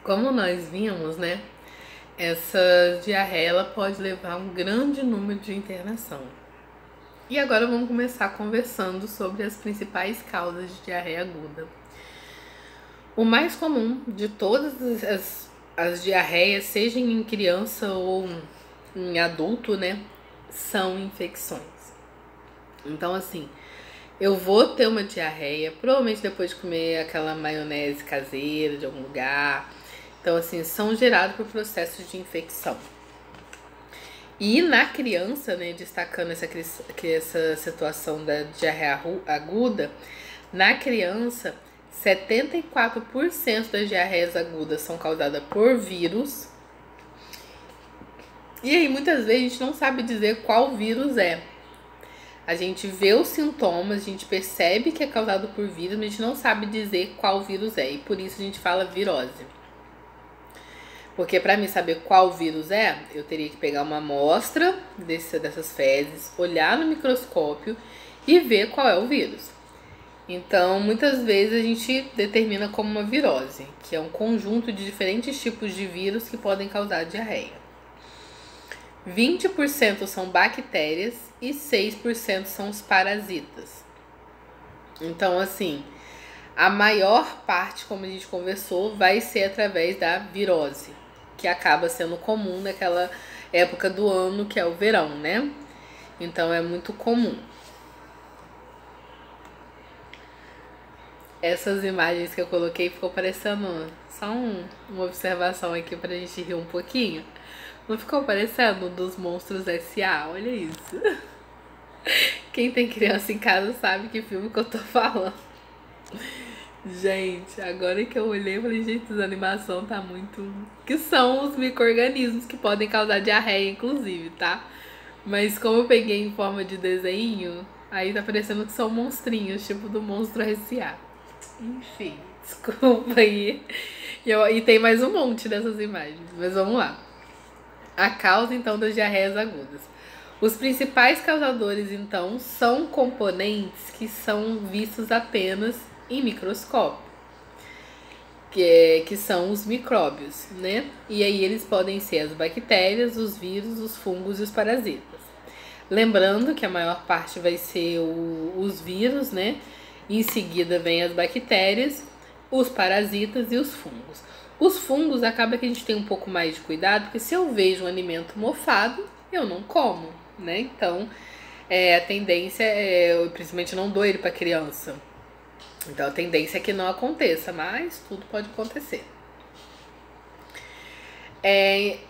Como nós vimos, né? Essa diarreia ela pode levar a um grande número de internação. E agora vamos começar conversando sobre as principais causas de diarreia aguda. O mais comum de todas as diarreias, seja em criança ou em adulto, né? São infecções. Então, assim, eu vou ter uma diarreia, provavelmente depois de comer aquela maionese caseira de algum lugar. Então, assim, são gerados por processos de infecção. E na criança, né, destacando essa situação da diarreia aguda, na criança, 74% das diarreias agudas são causadas por vírus. E aí, muitas vezes, a gente não sabe dizer qual vírus é. A gente vê os sintomas, a gente percebe que é causado por vírus, mas a gente não sabe dizer qual vírus é. E por isso a gente fala virose. Porque para mim saber qual vírus é, eu teria que pegar uma amostra dessas fezes, olhar no microscópio e ver qual é o vírus. Então, muitas vezes a gente determina como uma virose, que é um conjunto de diferentes tipos de vírus que podem causar diarreia. 20% são bactérias e 6% são os parasitas. Então, assim, a maior parte, como a gente conversou, vai ser através da virose, que acaba sendo comum naquela época do ano, que é o verão, né? Então, é muito comum. Essas imagens que eu coloquei ficou parecendo só uma observação aqui pra gente rir um pouquinho. Não ficou parecendo dos Monstros S.A.? Olha isso. Quem tem criança em casa sabe que filme que eu tô falando. Gente, agora que eu olhei, eu falei, gente, essa animação tá muito... Que são os micro-organismos que podem causar diarreia, inclusive, tá? Mas como eu peguei em forma de desenho, aí tá parecendo que são monstrinhos, tipo do Monstro S.A. Enfim, desculpa aí. E tem mais um monte dessas imagens, mas vamos lá. A causa, então, das diarreias agudas. Os principais causadores, então, são componentes que são vistos apenas em microscópio, que são os micróbios, né? E aí eles podem ser as bactérias, os vírus, os fungos e os parasitas. Lembrando que a maior parte vai ser os vírus, né? Em seguida vem as bactérias, os parasitas e os fungos. Os fungos acaba que a gente tem um pouco mais de cuidado, porque se eu vejo um alimento mofado, eu não como, né? Então, a tendência eu principalmente não dou ele para criança. Então, a tendência é que não aconteça, mas tudo pode acontecer.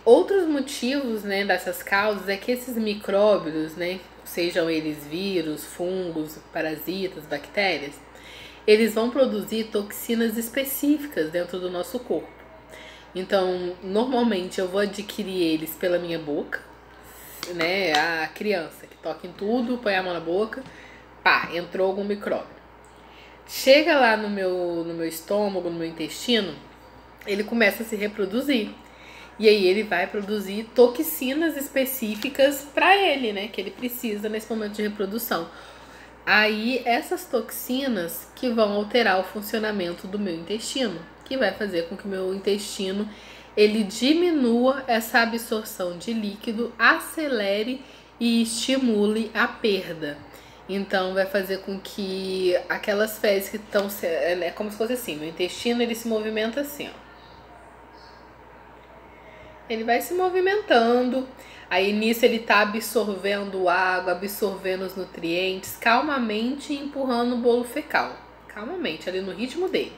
Outros motivos, né, dessas causas é que esses micróbios, né, sejam eles vírus, fungos, parasitas, bactérias, eles vão produzir toxinas específicas dentro do nosso corpo. Então, normalmente eu vou adquirir eles pela minha boca, né? A criança que toca em tudo, põe a mão na boca, pá, entrou algum micróbio. Chega lá no meu estômago, no meu intestino, ele começa a se reproduzir. E aí ele vai produzir toxinas específicas para ele, né? Que ele precisa nesse momento de reprodução. Aí essas toxinas que vão alterar o funcionamento do meu intestino, que vai fazer com que o meu intestino ele diminua essa absorção de líquido, acelere e estimule a perda. Então vai fazer com que aquelas fezes que estão... É como se fosse assim, meu intestino ele se movimenta assim, ó. Ele vai se movimentando, aí nisso ele tá absorvendo água, absorvendo os nutrientes, calmamente empurrando o bolo fecal. Calmamente, ali no ritmo dele.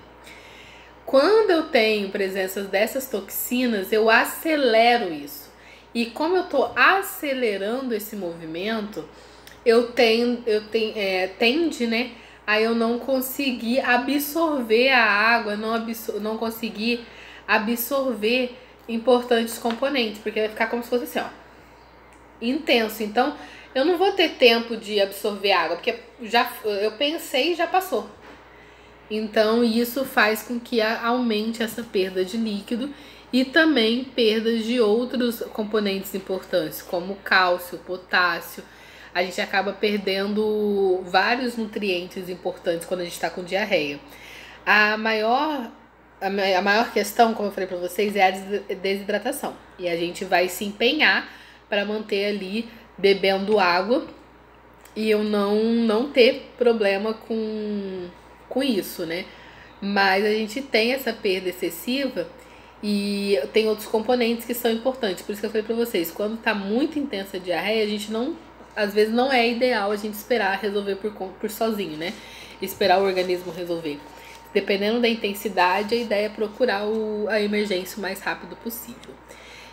Quando eu tenho presença dessas toxinas, eu acelero isso. E como eu tô acelerando esse movimento, tende, né, a eu não conseguir absorver a água, não conseguir absorver importantes componentes, porque vai ficar como se fosse assim, ó, intenso. Então, eu não vou ter tempo de absorver água, porque eu pensei e já passou. Então, isso faz com que aumente essa perda de líquido e também perdas de outros componentes importantes, como cálcio, potássio. A gente acaba perdendo vários nutrientes importantes quando a gente está com diarreia. A maior a maior questão, como eu falei pra vocês, é a desidratação. E a gente vai se empenhar para manter ali bebendo água e eu não ter problema com isso, né? Mas a gente tem essa perda excessiva e tem outros componentes que são importantes. Por isso que eu falei pra vocês, quando tá muito intensa a diarreia, a gente não, às vezes não é ideal a gente esperar resolver por sozinho, né? Esperar o organismo resolver. Dependendo da intensidade, a ideia é procurar a emergência o mais rápido possível.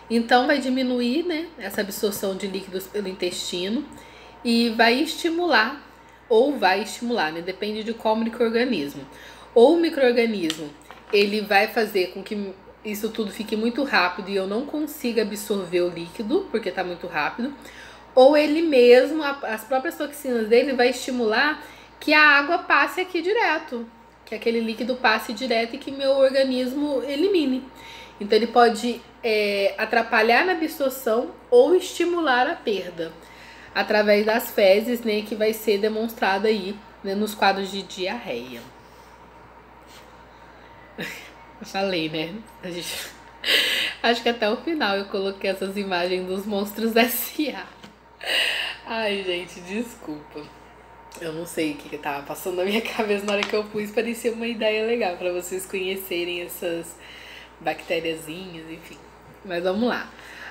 Então vai diminuir, né, essa absorção de líquidos pelo intestino e vai estimular, né? Depende de qual micro-organismo. Ou o micro-organismo, ele vai fazer com que isso tudo fique muito rápido e eu não consiga absorver o líquido, porque tá muito rápido. Ou ele mesmo, as próprias toxinas dele, vai estimular que a água passe aqui direto, que aquele líquido passe direto e que meu organismo elimine. Então ele pode atrapalhar na absorção ou estimular a perda através das fezes, né, que vai ser demonstrado aí, né, nos quadros de diarreia. Eu falei, né? Acho que até o final eu coloquei essas imagens dos monstros S.A. Ai, gente, desculpa. Eu não sei o que tava passando na minha cabeça na hora que eu pus. Parecia uma ideia legal pra vocês conhecerem essas bactériazinhas, enfim. Mas vamos lá.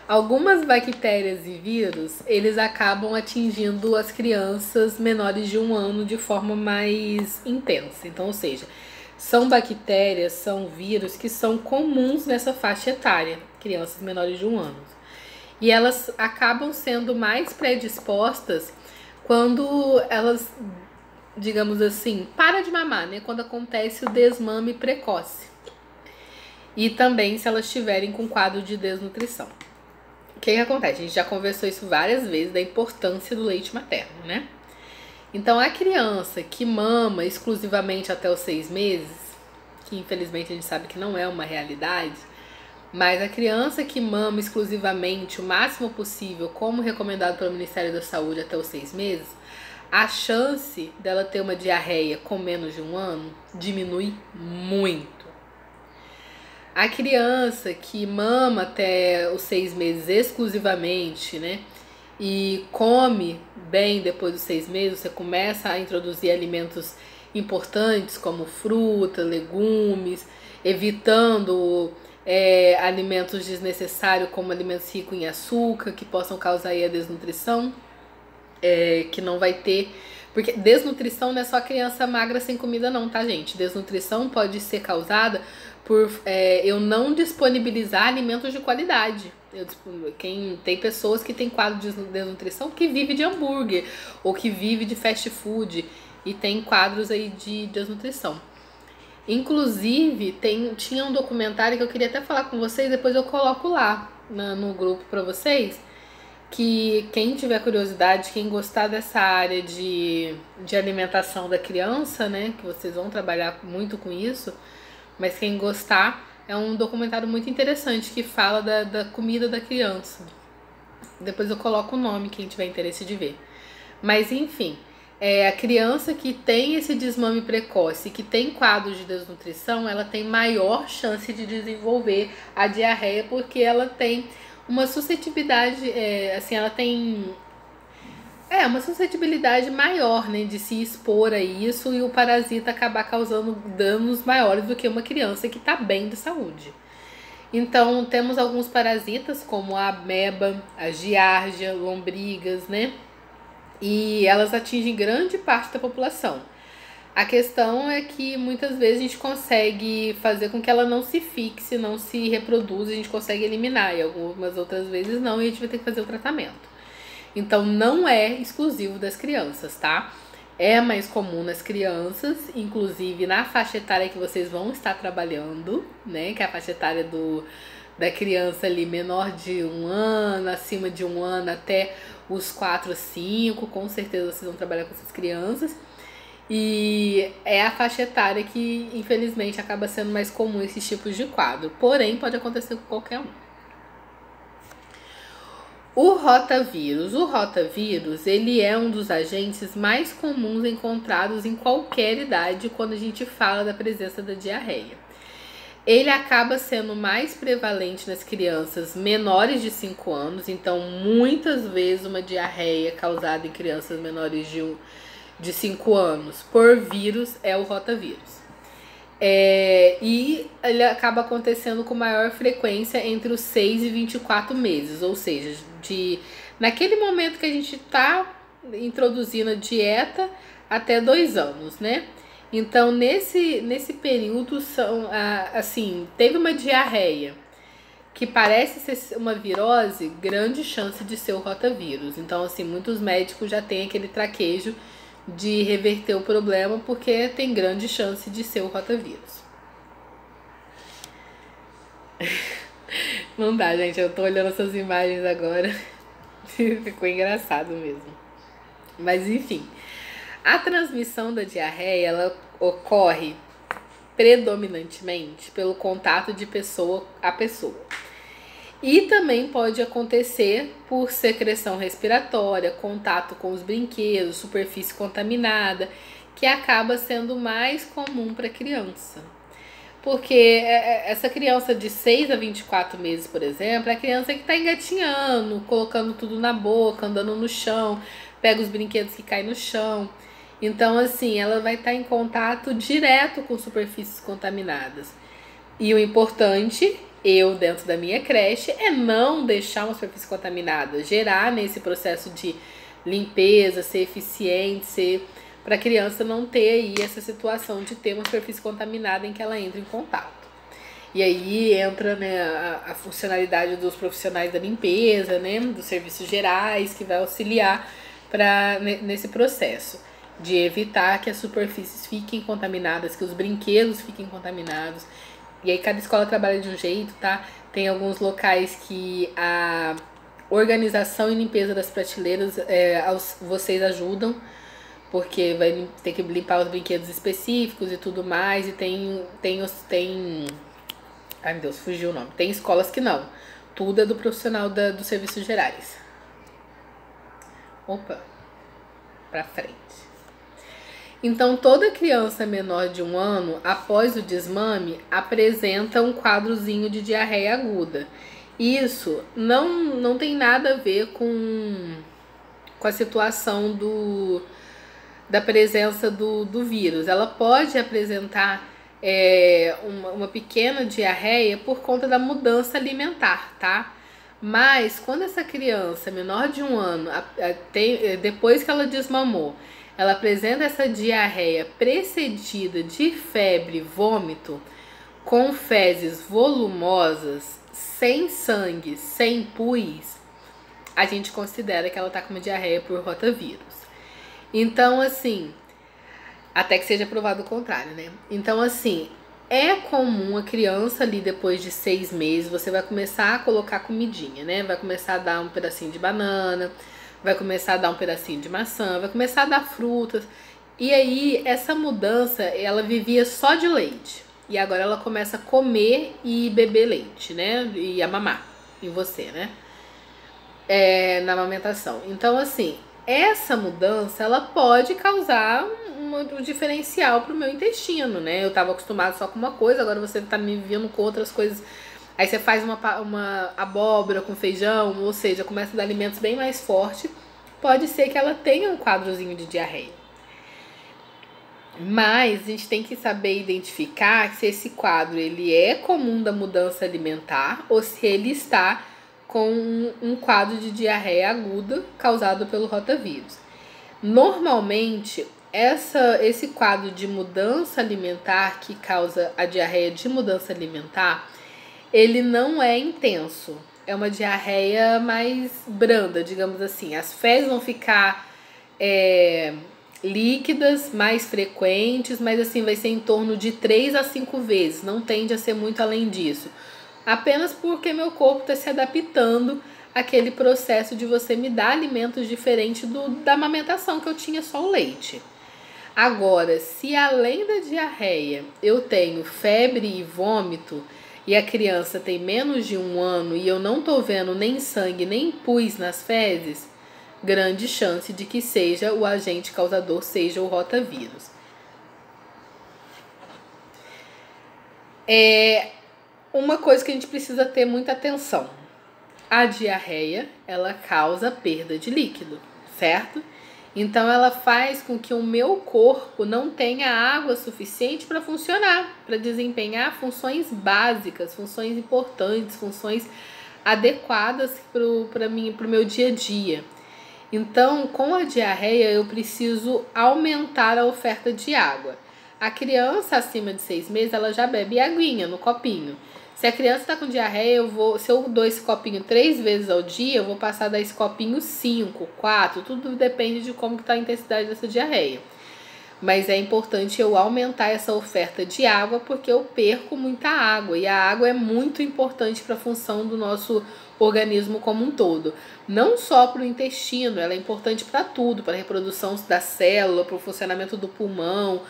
Algumas bactérias e vírus, eles acabam atingindo as crianças menores de 1 ano de forma mais intensa. Então, ou seja, são bactérias, são vírus que são comuns nessa faixa etária, crianças menores de 1 ano. E elas acabam sendo mais predispostas quando elas, digamos assim, param de mamar, né? Quando acontece o desmame precoce. E também se elas estiverem com quadro de desnutrição. O que acontece? A gente já conversou isso várias vezes, da importância do leite materno, né? Então, a criança que mama exclusivamente até os 6 meses, que infelizmente a gente sabe que não é uma realidade, mas a criança que mama exclusivamente o máximo possível, como recomendado pelo Ministério da Saúde até os 6 meses, a chance dela ter uma diarreia com menos de 1 ano diminui muito. A criança que mama até os 6 meses exclusivamente, né, e come bem depois dos 6 meses, você começa a introduzir alimentos importantes como fruta, legumes, evitando alimentos desnecessários como alimentos ricos em açúcar, que possam causar aí a desnutrição, que não vai ter. Porque desnutrição não é só criança magra sem comida não, tá, gente? Desnutrição pode ser causada por eu não disponibilizar alimentos de qualidade. Tem pessoas que têm quadro de desnutrição que vive de hambúrguer ou que vive de fast food e tem quadros aí de desnutrição. Inclusive, tinha um documentário que eu queria até falar com vocês, depois eu coloco lá no grupo pra vocês, que quem tiver curiosidade, quem gostar dessa área de alimentação da criança, né, que vocês vão trabalhar muito com isso, mas quem gostar, é um documentário muito interessante que fala da comida da criança. Depois eu coloco o nome, quem tiver interesse de ver. Mas enfim, a criança que tem esse desmame precoce, que tem quadro de desnutrição, ela tem maior chance de desenvolver a diarreia, porque ela tem uma suscetibilidade, ela tem uma suscetibilidade maior, né, de se expor a isso e o parasita acabar causando danos maiores do que uma criança que está bem de saúde. Então, temos alguns parasitas como a ameba, a giardia, lombrigas, né, e elas atingem grande parte da população. A questão é que muitas vezes a gente consegue fazer com que ela não se fixe, não se reproduza, a gente consegue eliminar, e algumas outras vezes não, e a gente vai ter que fazer o tratamento. Então, não é exclusivo das crianças, tá? É mais comum nas crianças, inclusive na faixa etária que vocês vão estar trabalhando, né? Que é a faixa etária da criança ali menor de 1 ano, acima de 1 ano até os 4, 5, com certeza vocês vão trabalhar com essas crianças. E é a faixa etária que, infelizmente, acaba sendo mais comum esses tipos de quadro. Porém, pode acontecer com qualquer um. O rotavírus, ele é um dos agentes mais comuns encontrados em qualquer idade quando a gente fala da presença da diarreia. Ele acaba sendo mais prevalente nas crianças menores de 5 anos, então muitas vezes uma diarreia causada em crianças menores de 5 anos por vírus é o rotavírus. E ele acaba acontecendo com maior frequência entre os 6 e 24 meses, ou seja, naquele momento que a gente está introduzindo a dieta até 2 anos, né? Então, nesse período, assim, teve uma diarreia que parece ser uma virose, grande chance de ser o rotavírus. Então, assim, muitos médicos já têm aquele traquejo de reverter o problema, porque tem grande chance de ser o rotavírus. Não dá, gente, eu tô olhando essas imagens agora, ficou engraçado mesmo. Mas, enfim, a transmissão da diarreia, ela ocorre predominantemente pelo contato de pessoa a pessoa. E também pode acontecer por secreção respiratória, contato com os brinquedos, superfície contaminada, que acaba sendo mais comum para criança. Porque essa criança de 6 a 24 meses, por exemplo, é a criança que está engatinhando, colocando tudo na boca, andando no chão, pega os brinquedos que caem no chão. Então, assim, ela vai estar em contato direto com superfícies contaminadas. E o importante, eu dentro da minha creche, é não deixar uma superfície contaminada, gerar nesse processo de limpeza, ser eficiente, para a criança não ter aí essa situação de ter uma superfície contaminada em que ela entra em contato. E aí entra, né, a funcionalidade dos profissionais da limpeza, né, dos serviços gerais, que vai auxiliar nesse processo de evitar que as superfícies fiquem contaminadas, que os brinquedos fiquem contaminados. E aí cada escola trabalha de um jeito, tá? Tem alguns locais que a organização e limpeza das prateleiras vocês ajudam, porque vai ter que limpar os brinquedos específicos e tudo mais. E tem ai meu Deus, fugiu o nome. Tem escolas que não. Tudo é do profissional dos serviços gerais. Opa, pra frente. Então, toda criança menor de 1 ano, após o desmame, apresenta um quadrozinho de diarreia aguda. Isso não tem nada a ver com a situação da presença do vírus. Ela pode apresentar uma pequena diarreia por conta da mudança alimentar, tá? Mas quando essa criança menor de 1 ano, depois que ela desmamou, ela apresenta essa diarreia precedida de febre e vômito, com fezes volumosas, sem sangue, sem pus, a gente considera que ela tá com uma diarreia por rotavírus. Então, assim, até que seja provado o contrário, né? Então, assim, é comum a criança ali, depois de 6 meses, você vai começar a colocar comidinha, né? Vai começar a dar um pedacinho de banana, vai começar a dar um pedacinho de maçã, vai começar a dar frutas. E aí, essa mudança, ela vivia só de leite. E agora ela começa a comer e beber leite, né? E a mamar em você, né? Na amamentação. Então, assim, essa mudança, ela pode causar um diferencial pro meu intestino, né? Eu tava acostumado só com uma coisa, agora você tá me vendo com outras coisas. Aí você faz uma abóbora com feijão, ou seja, começa a dar alimentos bem mais fortes. Pode ser que ela tenha um quadrozinho de diarreia. Mas a gente tem que saber identificar se esse quadro ele é comum da mudança alimentar ou se ele está com um quadro de diarreia aguda causado pelo rotavírus. Normalmente, esse quadro de mudança alimentar que causa a diarreia de mudança alimentar, ele não é intenso. É uma diarreia mais branda, digamos assim. As fezes vão ficar líquidas, mais frequentes, mas assim vai ser em torno de 3 a 5 vezes. Não tende a ser muito além disso. Apenas porque meu corpo está se adaptando àquele processo de você me dar alimentos diferentes da amamentação, que eu tinha só o leite. Agora, se além da diarreia eu tenho febre e vômito, e a criança tem menos de 1 ano e eu não tô vendo nem sangue nem pus nas fezes, grande chance de que seja o agente causador, seja o rotavírus. Uma coisa que a gente precisa ter muita atenção. A diarreia, ela causa perda de líquido, certo? Então ela faz com que o meu corpo não tenha água suficiente para funcionar, para desempenhar funções básicas, funções importantes, funções adequadas para o meu dia a dia. Então, com a diarreia, eu preciso aumentar a oferta de água. A criança acima de 6 meses, ela já bebe aguinha no copinho. Se a criança está com diarreia, se eu dou esse copinho 3 vezes ao dia, eu vou passar a dar esse copinho 5, 4, tudo depende de como está a intensidade dessa diarreia. Mas é importante eu aumentar essa oferta de água, porque eu perco muita água. E a água é muito importante para a função do nosso organismo como um todo. Não só para o intestino, ela é importante para tudo, para a reprodução da célula, para o funcionamento do pulmão,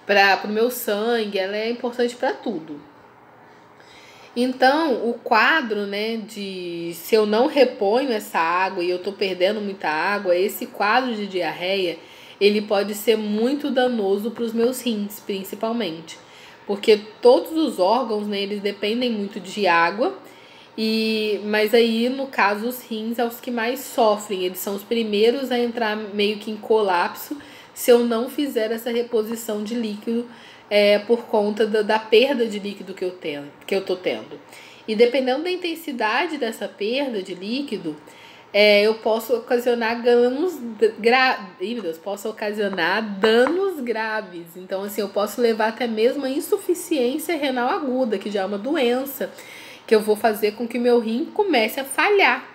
para o meu sangue, ela é importante para tudo. Então, o quadro, né, de se eu não reponho essa água e eu tô perdendo muita água, esse quadro de diarreia, ele pode ser muito danoso para os meus rins, principalmente. Porque todos os órgãos, né, eles dependem muito de água, mas aí, no caso, os rins são os que mais sofrem. Eles são os primeiros a entrar meio que em colapso se eu não fizer essa reposição de líquido por conta da perda de líquido que eu tô tendo. E dependendo da intensidade dessa perda de líquido, eu posso ocasionar danos graves. Então, assim, eu posso levar até mesmo a insuficiência renal aguda, que já é uma doença, que eu vou fazer com que meu rim comece a falhar.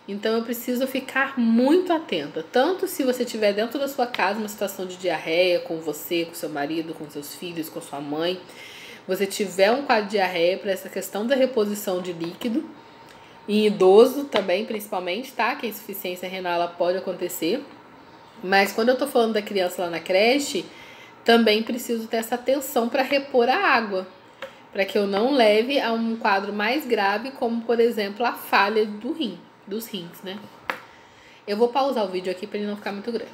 Então, eu preciso ficar muito atenta. Tanto se você tiver dentro da sua casa uma situação de diarreia com você, com seu marido, com seus filhos, com sua mãe, você tiver um quadro de diarreia, para essa questão da reposição de líquido, em idoso também, principalmente, tá? Que a insuficiência renal ela pode acontecer. Mas quando eu tô falando da criança lá na creche, também preciso ter essa atenção para repor a água, para que eu não leve a um quadro mais grave, como, por exemplo, a falha dos rins, né? Eu vou pausar o vídeo aqui para ele não ficar muito grande.